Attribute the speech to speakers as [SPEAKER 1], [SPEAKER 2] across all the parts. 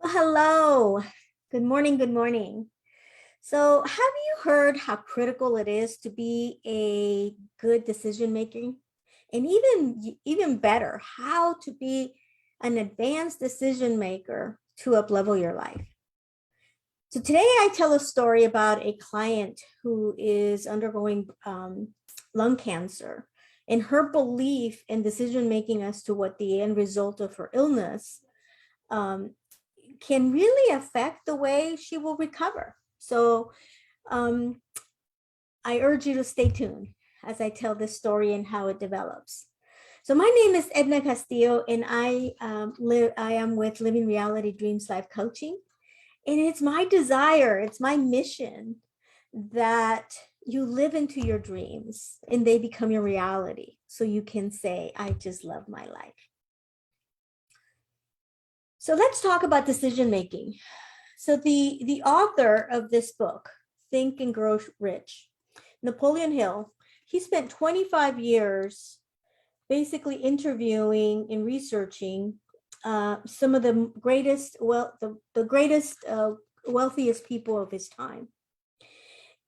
[SPEAKER 1] Well, hello. Good morning. Good morning. So, have you heard how critical it is to be a good decision maker? And even better, how to be an advanced decision maker to uplevel your life. So today I tell a story about a client who is undergoing lung cancer, and her belief in decision making as to what the end result of her illness um, can really affect the way she will recover. So um, I urge you to stay tuned as I tell this story and how it develops. So my name is Edna Castillo, and I am with Living Reality Dreams Life Coaching, and it's my desire, it's my mission that you live into your dreams and they become your reality, so you can say, "I just love my life." So let's talk about decision making. So the author of this book, Think and Grow Rich, Napoleon Hill, he spent 25 years basically interviewing and researching some of the greatest, the greatest, wealthiest people of his time.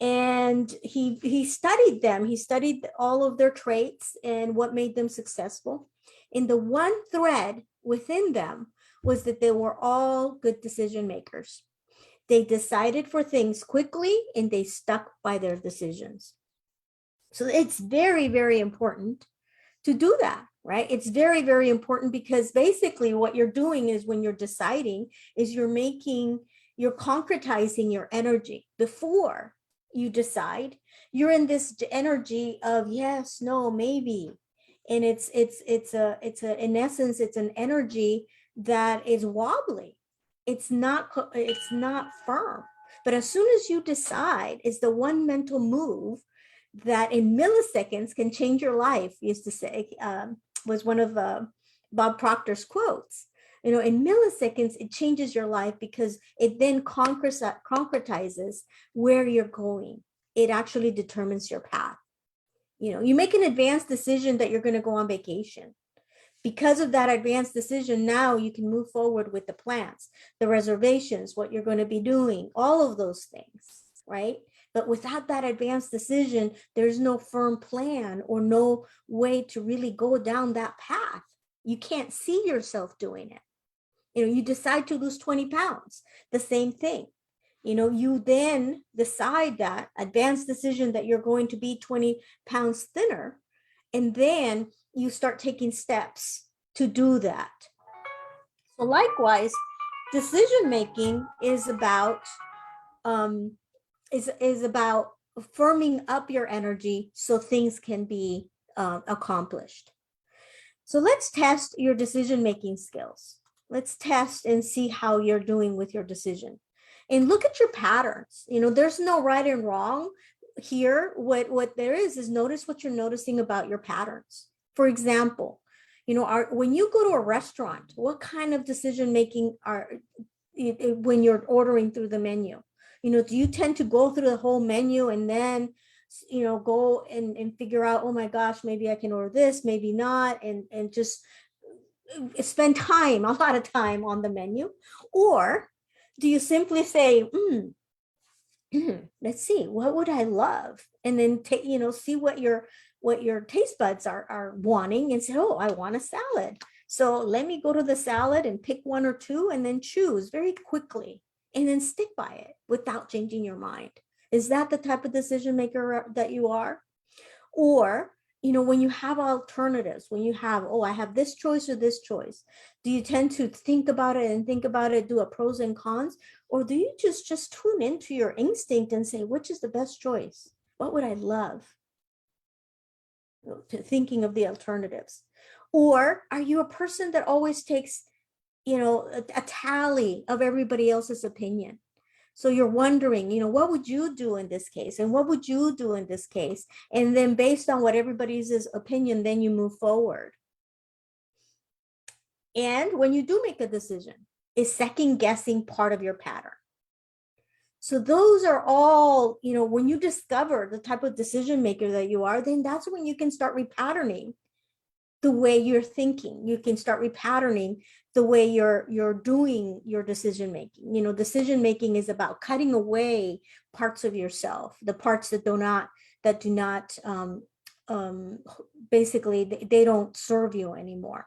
[SPEAKER 1] And he studied them. He studied all of their traits and what made them successful. And the one thread within them was that they were all good decision makers. They decided for things quickly and they stuck by their decisions. So it's very, very important to do that, right? It's very, very important because basically what you're doing is when you're deciding is you're concretizing your energy before you decide. You're in this energy of yes, no, maybe. And in essence, it's an energy that is wobbly. It's not firm. But as soon as you decide, it's the one mental move that in milliseconds can change your life, used to say, was one of Bob Proctor's quotes. In milliseconds, it changes your life because it then concretizes where you're going. It actually determines your path. You make an advanced decision that you're going to go on vacation. Because of that advanced decision, now you can move forward with the plans, the reservations, what you're going to be doing, all of those things, right? But without that advanced decision, there's no firm plan or no way to really go down that path. You can't see yourself doing it. You decide to lose 20 pounds, the same thing. You then decide that advanced decision that you're going to be 20 pounds thinner, and then you start taking steps to do that. So likewise, decision making is about is about firming up your energy so things can be accomplished. So let's test your decision making skills. Let's test and see how you're doing with your decision. And look at your patterns. There's no right and wrong here. What there is notice what you're noticing about your patterns. For example, when you go to a restaurant, what kind of decision making are when you're ordering through the menu? Do you tend to go through the whole menu and then go and figure out, oh my gosh, maybe I can order this, maybe not, and just spend a lot of time on the menu? Or do you simply say, let's see, what would I love? And then see what your taste buds are wanting, and say, oh, I want a salad. So let me go to the salad and pick one or two and then choose very quickly and then stick by it without changing your mind. Is that the type of decision maker that you are? Or, when you have alternatives, when you have, oh, I have this choice or this choice, do you tend to think about it, do a pros and cons? Or do you just tune into your instinct and say, which is the best choice? What would I love? Thinking of the alternatives. Or are you a person that always takes, a tally of everybody else's opinion? So you're wondering, what would you do in this case? And what would you do in this case? And then based on what everybody's opinion, then you move forward. And when you do make a decision, is second guessing part of your pattern? So those are all, when you discover the type of decision maker that you are, then that's when you can start repatterning the way you're thinking. You can start repatterning the way you're doing your decision making. Decision making is about cutting away parts of yourself, the parts that do not um, basically they don't serve you anymore.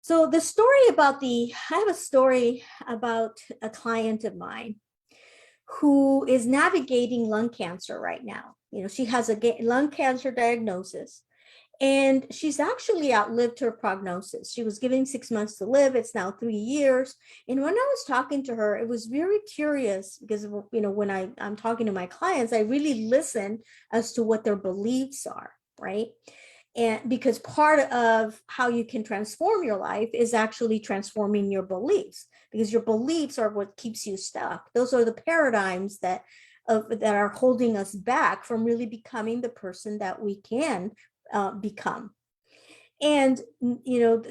[SPEAKER 1] So I have a story about a client of mine who is navigating lung cancer right now. She has a lung cancer diagnosis, and she's actually outlived her prognosis. She was given 6 months to live. It's now 3 years. And when I was talking to her, it was very curious because, when I'm talking to my clients, I really listen as to what their beliefs are, right? And because part of how you can transform your life is actually transforming your beliefs, because your beliefs are what keeps you stuck. Those are the paradigms that are holding us back from really becoming the person that we can become. And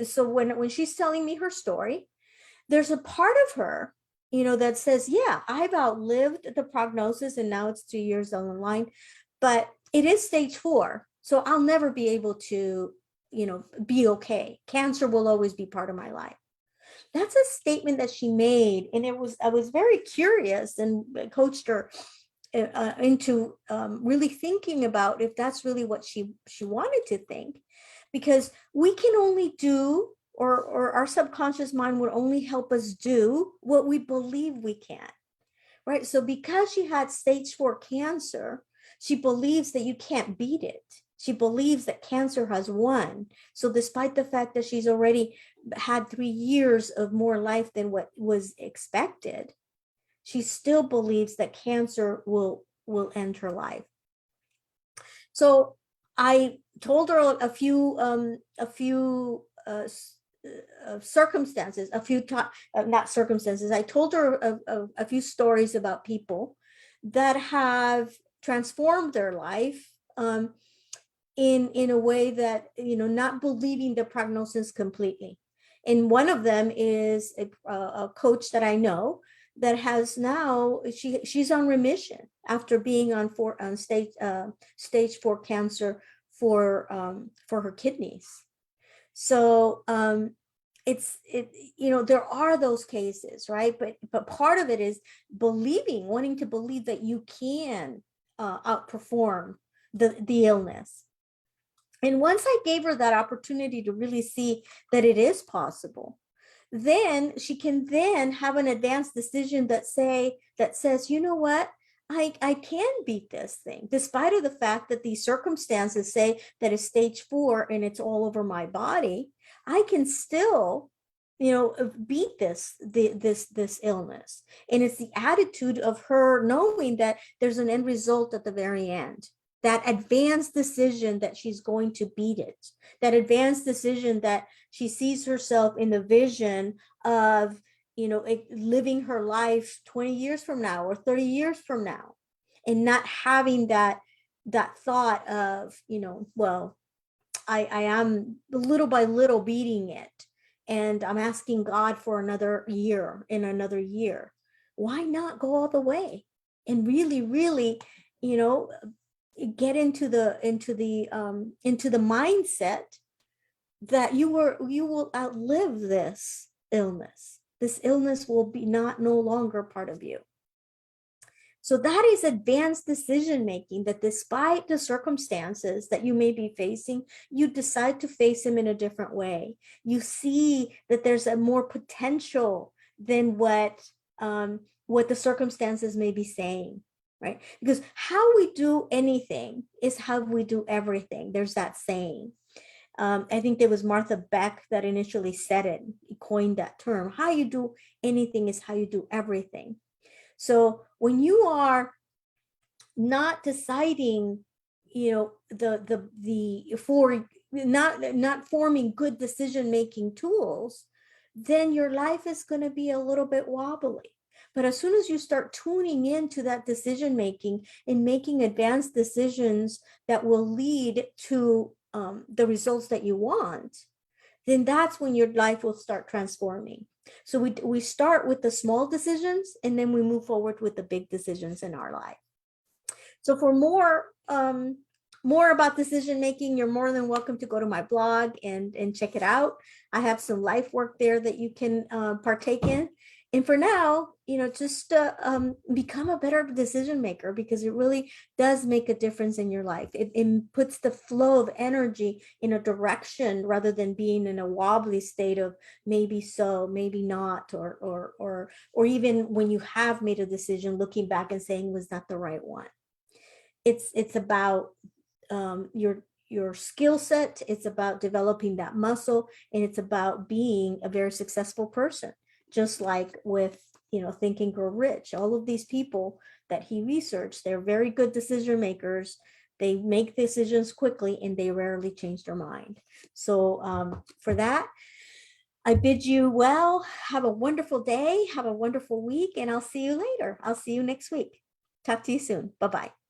[SPEAKER 1] so when she's telling me her story, there's a part of her that says, yeah, I've outlived the prognosis and now it's 2 years down the line, but it is stage 4, so I'll never be able to be okay. Cancer will always be part of my life. That's a statement that she made, and I was very curious and coached her into really thinking about if that's really what she wanted to think, because we can only do, or our subconscious mind would only help us do what we believe we can, right? So because she had stage 4 cancer, she believes that you can't beat it. She believes that cancer has won. So despite the fact that she's already had 3 years of more life than what was expected, she still believes that cancer will end her life. So I told her a few circumstances, not circumstances. I told her a few stories about people that have transformed their life in a way that, not believing the prognosis completely. And one of them is a coach that I know that has now, she's on remission after being on stage 4 cancer for her kidneys. So there are those cases, right? But part of it is wanting to believe that you can outperform the illness. And once I gave her that opportunity to really see that it is possible, then she can then have an advanced decision that says, you know what, I can beat this thing, despite of the fact that these circumstances say that it's stage 4 and it's all over my body. I can still, beat this illness. And it's the attitude of her knowing that there's an end result at the very end. That advanced decision that she's going to beat it, that advanced decision that she sees herself in the vision of, living her life 20 years from now or 30 years from now, and not having that thought of, well, I am little by little beating it, and I'm asking God for another year and another year. Why not go all the way and really, really, get into the mindset that you will outlive this illness. This illness will be no longer part of you. So that is advanced decision making, that despite the circumstances that you may be facing, you decide to face them in a different way. You see that there's a more potential than what the circumstances may be saying. Right? Because how we do anything is how we do everything. There's that saying. I think there was Martha Beck that initially said it. He coined that term. How you do anything is how you do everything. So when you are not deciding, not forming good decision-making tools, then your life is going to be a little bit wobbly. But as soon as you start tuning into that decision making and making advanced decisions that will lead to the results that you want, then that's when your life will start transforming. So we start with the small decisions, and then we move forward with the big decisions in our life. So for more more about decision making, you're more than welcome to go to my blog and check it out. I have some life work there that you can partake in. And for now, just become a better decision maker, because it really does make a difference in your life. It puts the flow of energy in a direction rather than being in a wobbly state of maybe so, maybe not, or even when you have made a decision, looking back and saying, was that the right one? It's about your skill set. It's about developing that muscle, and it's about being a very successful person. Just like with Think and Grow Rich, all of these people that he researched, they're very good decision makers. They make decisions quickly, and they rarely change their mind. So for that, I bid you well. Have a wonderful day. Have a wonderful week, and I'll see you later. I'll see you next week. Talk to you soon. Bye-bye.